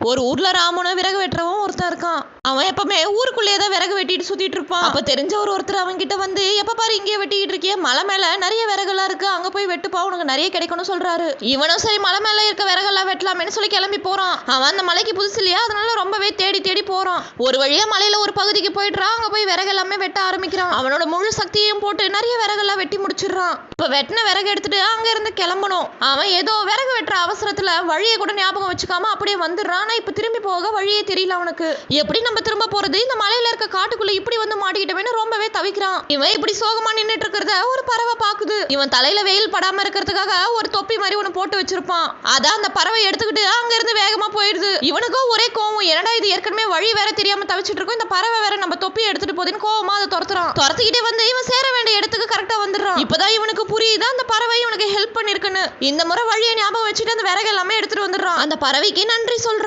ஒரு ஊர்ல ராமனும் விறகு வெட்டுறவன் ஒருத்தன் இருக்கான். அவன் எப்பவுமே ஊருக்குள்ளேயே தான் விறகு வெட்டிட்டு சுத்திட்டு இருப்பான். அப்ப தெரிஞ்ச ஒருத்தர் அவன் கிட்ட வந்து, எப்ப பாரு இங்கே வெட்டிட்டு இருக்கிய, மலை மேல நிறைய விறகுலாம் இருக்கு, அங்க போய் வெட்டுப்பா, உனக்கு நிறைய கிடைக்கும்னு சொல்றாரு. இவனும் சரி மலை மேல இருக்க விறகெல்லாம் வெட்டலாமேன்னு சொல்லி கிளம்பி போறான். அவன் அந்த மலைக்கு புதுசு இல்லையா, அதனால ரொம்பவே தேடி தேடி போறான். ஒரு வழியா மலையில ஒரு பகுதிக்கு போயிடுறான். அங்க போய் விறகு எல்லாமே வெட்ட ஆரம்பிக்கிறான். அவனோட முழு சக்தியையும் போட்டு நிறைய விறகெல்லாம் வெட்டி முடிச்சிடுறான். இப்ப வெட்டின விறகு எடுத்துட்டு அங்க இருந்து கிளம்பணும். அவன் ஏதோ விறகு வெட்டுற அவசரத்துல வழியை கூட ஞாபகம் வச்சுக்காம அப்படியே வந்துடுறான். இப்ப திரும்பி போக வழியே தெரியல அவனுக்கு. எப்படி நம்ம திரும்ப போறது, இந்த மலையில இருக்க காட்டுக்குள்ள இப்படி வந்து மாட்டிக்கிட்டவன்னு ரொம்பவே தவிக்கிறான். இவன் இப்படி சோகமா நின்னுட்டு இருக்கிறத ஒரு பறவை பாக்குது. இவன் தலையில வெயில் படாம இருக்கிறதுக்காக ஒரு தொப்பி மாதிரி ஒண்ணு போட்டு வச்சிருப்பான். அதான் அந்த பறவை எடுத்துக்கிட்டு அங்க இருந்து வேகமா போயிடுது. இவனுக்கும் ஒரே கோவம், என்னடா இது ஏற்கனவே வழி வேற தெரியாம தவிச்சிட்டு இருக்கும், இந்த பறவை வேற நம்ம தொப்பி எடுத்துட்டு போகுதுன்னு கோவமா அதை துரத்திக்கிட்டே வந்து இவன் சேர வேண்டிய இடத்துக்கு கரெக்டா வந்துடுறான். இப்பதான் இவனுக்கு புரியுது அந்த பறவை இவனுக்கு ஹெல்ப் பண்ணிருக்குன்னு. இந்த முறை வழியை ஞாபகம் வச்சுட்டு அந்த விறகு எல்லாமே எடுத்துட்டு வந்துடுறான். அந்த பறவைக்கு நன்றி சொல்றான்.